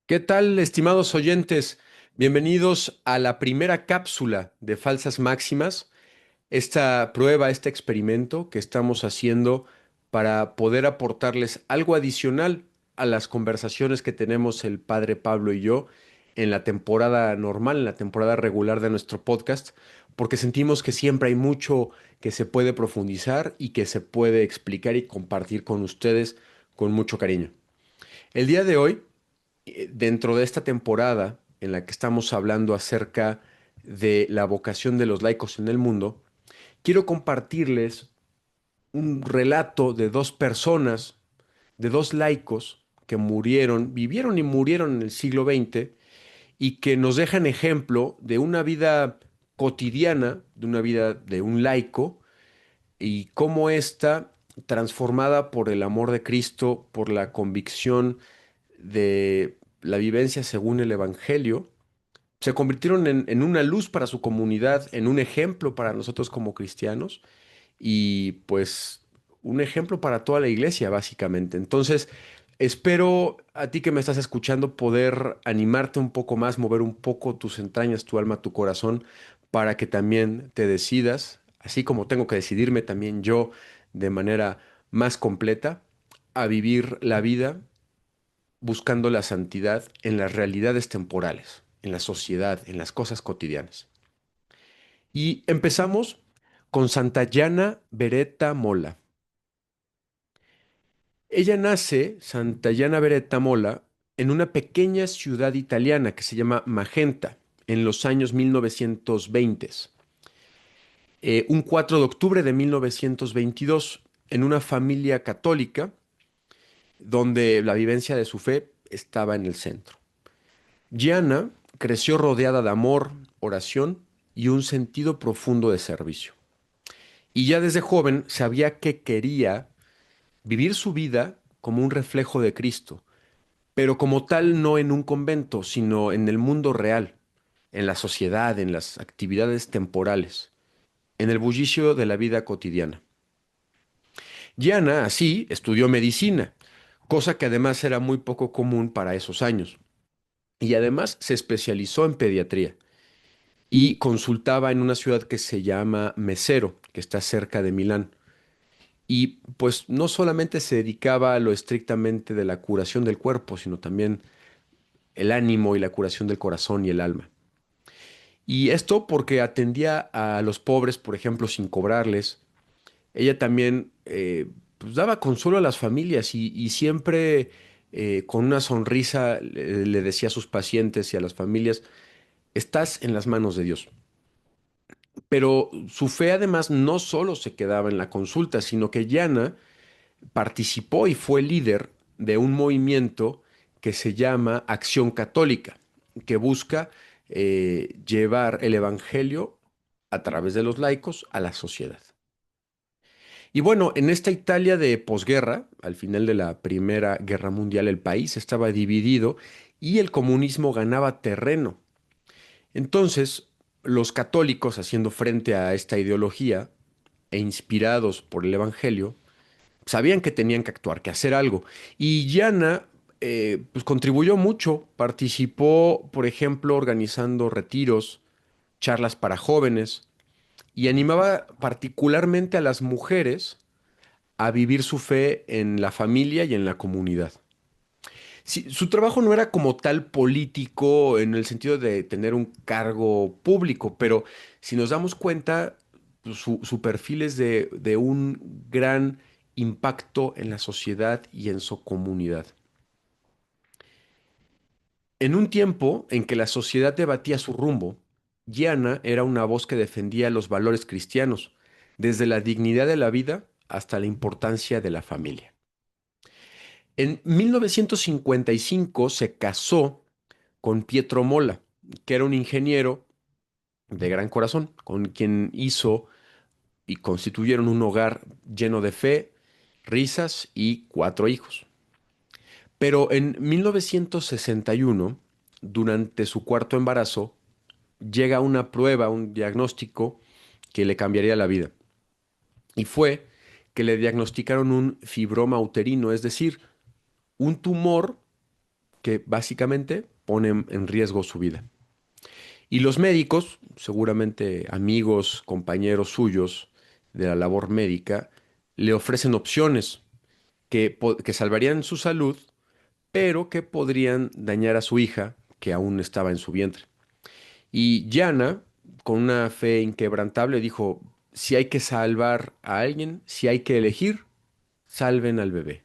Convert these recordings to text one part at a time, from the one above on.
¿Qué tal, estimados oyentes? Bienvenidos a la primera cápsula de Falsas Máximas, esta prueba, este experimento que estamos haciendo para poder aportarles algo adicional a las conversaciones que tenemos el padre Pablo y yo en la temporada normal, en la temporada regular de nuestro podcast, porque sentimos que siempre hay mucho que se puede profundizar y que se puede explicar y compartir con ustedes con mucho cariño. El día de hoy dentro de esta temporada en la que estamos hablando acerca de la vocación de los laicos en el mundo, quiero compartirles un relato de dos personas, de dos laicos que murieron, vivieron y murieron en el siglo XX y que nos dejan ejemplo de una vida cotidiana, de una vida de un laico y cómo ésta, transformada por el amor de Cristo, por la convicción de la vivencia según el Evangelio, se convirtieron en una luz para su comunidad, en un ejemplo para nosotros como cristianos y pues un ejemplo para toda la iglesia, básicamente. Entonces, espero a ti que me estás escuchando poder animarte un poco más, mover un poco tus entrañas, tu alma, tu corazón, para que también te decidas, así como tengo que decidirme también yo de manera más completa, a vivir la vida buscando la santidad en las realidades temporales, en la sociedad, en las cosas cotidianas. Y empezamos con Santayana Beretta Mola. Ella nace, Santayana Beretta Mola, en una pequeña ciudad italiana que se llama Magenta, en los años 1920, un 4 de octubre de 1922, en una familia católica donde la vivencia de su fe estaba en el centro. Gianna creció rodeada de amor, oración y un sentido profundo de servicio. Y ya desde joven sabía que quería vivir su vida como un reflejo de Cristo, pero como tal no en un convento, sino en el mundo real, en la sociedad, en las actividades temporales, en el bullicio de la vida cotidiana. Gianna, así, estudió medicina, cosa que además era muy poco común para esos años, y además se especializó en pediatría. Y consultaba en una ciudad que se llama Mesero, que está cerca de Milán. Y pues no solamente se dedicaba a lo estrictamente de la curación del cuerpo, sino también el ánimo y la curación del corazón y el alma. Y esto porque atendía a los pobres, por ejemplo, sin cobrarles. Ella también pues daba consuelo a las familias y siempre con una sonrisa le decía a sus pacientes y a las familias, estás en las manos de Dios. Pero su fe además no solo se quedaba en la consulta, sino que Yana participó y fue líder de un movimiento que se llama Acción Católica, que busca llevar el Evangelio a través de los laicos a la sociedad. Y bueno, en esta Italia de posguerra, al final de la Primera Guerra Mundial, el país estaba dividido y el comunismo ganaba terreno. Entonces, los católicos, haciendo frente a esta ideología e inspirados por el Evangelio, sabían que tenían que actuar, que hacer algo. Y Yana, pues contribuyó mucho, participó, por ejemplo, organizando retiros, charlas para jóvenes, y animaba particularmente a las mujeres a vivir su fe en la familia y en la comunidad. Sí, su trabajo no era como tal político en el sentido de tener un cargo público, pero si nos damos cuenta, pues, su perfil es de un gran impacto en la sociedad y en su comunidad. En un tiempo en que la sociedad debatía su rumbo, Gianna era una voz que defendía los valores cristianos, desde la dignidad de la vida hasta la importancia de la familia. En 1955 se casó con Pietro Mola, que era un ingeniero de gran corazón, con quien hizo y constituyeron un hogar lleno de fe, risas y cuatro hijos. Pero en 1961, durante su cuarto embarazo, llega una prueba, un diagnóstico que le cambiaría la vida. Y fue que le diagnosticaron un fibroma uterino, es decir, un tumor que básicamente ponen en riesgo su vida. Y los médicos, seguramente amigos, compañeros suyos de la labor médica, le ofrecen opciones que salvarían su salud, pero que podrían dañar a su hija, que aún estaba en su vientre. Y Yana, con una fe inquebrantable, dijo, si hay que salvar a alguien, si hay que elegir, salven al bebé.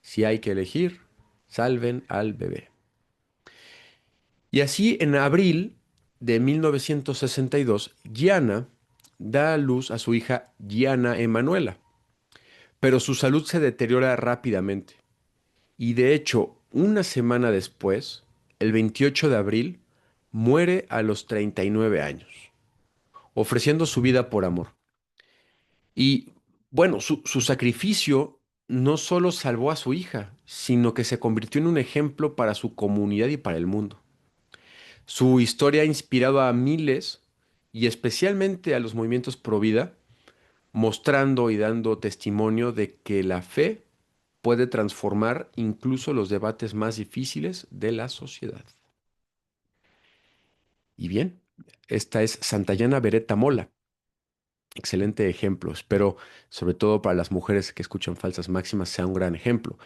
Si hay que elegir, salven al bebé. Y así, en abril de 1962, Gianna da a luz a su hija Gianna Emanuela, pero su salud se deteriora rápidamente. Y de hecho, una semana después, el 28 de abril, muere a los 39 años, ofreciendo su vida por amor. Y bueno, su sacrificio no solo salvó a su hija, sino que se convirtió en un ejemplo para su comunidad y para el mundo. Su historia ha inspirado a miles y especialmente a los movimientos pro vida, mostrando y dando testimonio de que la fe puede transformar incluso los debates más difíciles de la sociedad. Y bien, esta es Santayana Beretta Mola. Excelente ejemplo. Espero, sobre todo para las mujeres que escuchan falsas máximas, sea un gran ejemplo.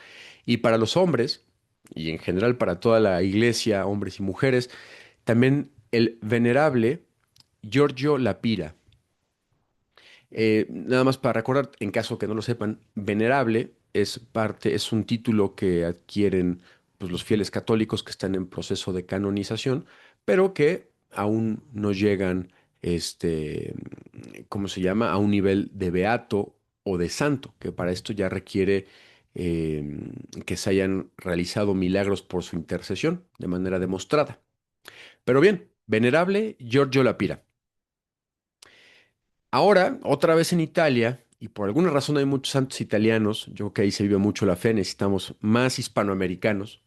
Y para los hombres, y en general para toda la iglesia, hombres y mujeres, también el venerable Giorgio Lapira. Nada más para recordar, en caso que no lo sepan, venerable es un título que adquieren pues, los fieles católicos que están en proceso de canonización, pero que aún no llegan, ¿cómo se llama?, a un nivel de beato o de santo, que para esto ya requiere que se hayan realizado milagros por su intercesión de manera demostrada. Pero bien, venerable Giorgio Lapira. Ahora, otra vez en Italia, y por alguna razón hay muchos santos italianos, yo creo que ahí se vive mucho la fe, necesitamos más hispanoamericanos.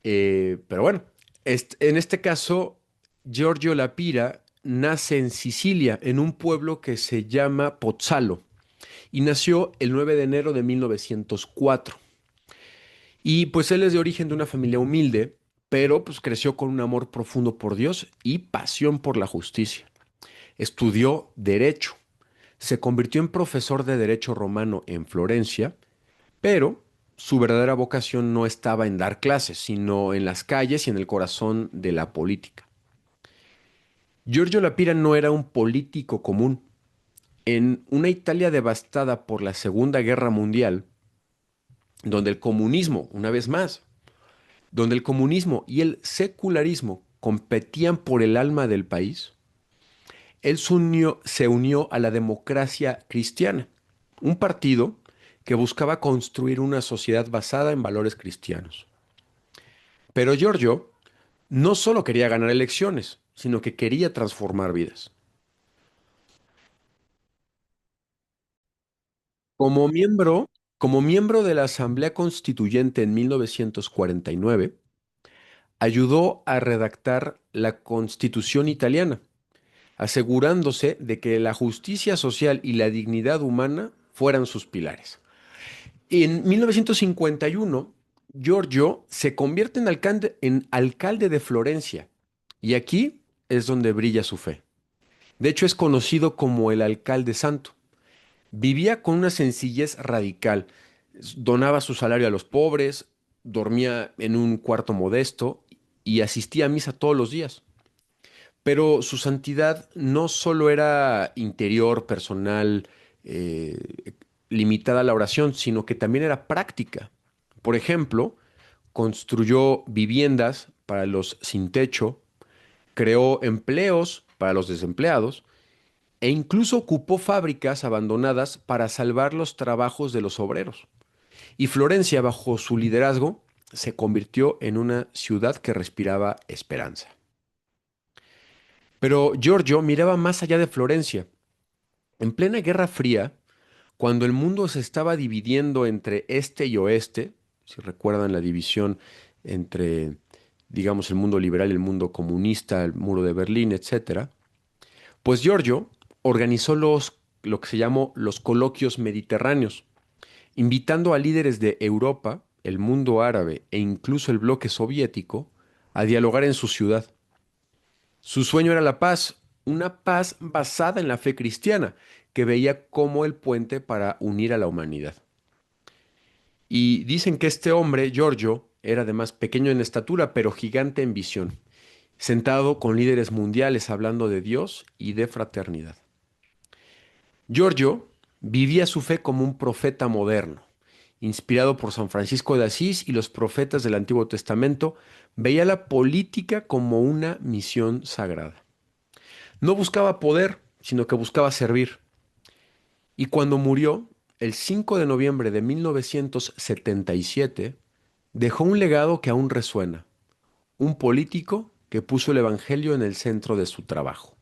Pero bueno, en este caso, Giorgio Lapira nace en Sicilia, en un pueblo que se llama Pozzallo, y nació el 9 de enero de 1904. Y pues él es de origen de una familia humilde, pero pues creció con un amor profundo por Dios y pasión por la justicia. Estudió derecho, se convirtió en profesor de Derecho Romano en Florencia, pero su verdadera vocación no estaba en dar clases, sino en las calles y en el corazón de la política. Giorgio Lapira no era un político común. En una Italia devastada por la Segunda Guerra Mundial, donde el comunismo, una vez más, donde el comunismo y el secularismo competían por el alma del país, él se unió a la democracia cristiana, un partido que buscaba construir una sociedad basada en valores cristianos. Pero Giorgio no solo quería ganar elecciones, sino que quería transformar vidas. Como miembro, como miembro de la Asamblea Constituyente en 1949, ayudó a redactar la Constitución italiana, asegurándose de que la justicia social y la dignidad humana fueran sus pilares. En 1951, Giorgio se convierte en alcalde de Florencia y aquí es donde brilla su fe. De hecho, es conocido como el alcalde santo. Vivía con una sencillez radical. Donaba su salario a los pobres, dormía en un cuarto modesto y asistía a misa todos los días. Pero su santidad no solo era interior, personal, limitada a la oración, sino que también era práctica. Por ejemplo, construyó viviendas para los sin techo, creó empleos para los desempleados e incluso ocupó fábricas abandonadas para salvar los trabajos de los obreros. Y Florencia, bajo su liderazgo, se convirtió en una ciudad que respiraba esperanza. Pero Giorgio miraba más allá de Florencia. En plena Guerra Fría, cuando el mundo se estaba dividiendo entre este y oeste, si recuerdan la división entre, digamos, el mundo liberal y el mundo comunista, el muro de Berlín, etcétera, pues Giorgio organizó lo que se llamó los coloquios mediterráneos, invitando a líderes de Europa el mundo árabe e incluso el bloque soviético a dialogar en su ciudad. Su sueño era la paz, una paz basada en la fe cristiana, que veía como el puente para unir a la humanidad. Y dicen que este hombre, Giorgio, era además pequeño en estatura, pero gigante en visión, sentado con líderes mundiales hablando de Dios y de fraternidad. Giorgio vivía su fe como un profeta moderno. Inspirado por San Francisco de Asís y los profetas del Antiguo Testamento, veía la política como una misión sagrada. No buscaba poder, sino que buscaba servir. Y cuando murió, el 5 de noviembre de 1977, dejó un legado que aún resuena, un político que puso el Evangelio en el centro de su trabajo.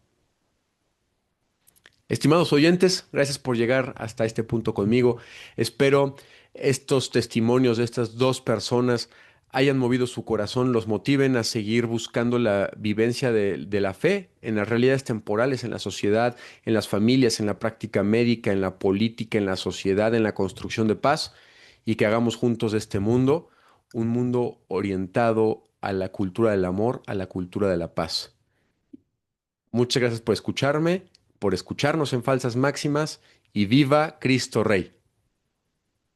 Estimados oyentes, gracias por llegar hasta este punto conmigo. Espero estos testimonios de estas dos personas hayan movido su corazón, los motiven a seguir buscando la vivencia de la fe en las realidades temporales, en la sociedad, en las familias, en la práctica médica, en la política, en la sociedad, en la construcción de paz, y que hagamos juntos de este mundo un mundo orientado a la cultura del amor, a la cultura de la paz. Muchas gracias por escucharme, por escucharnos en Falsas Máximas, y viva Cristo Rey.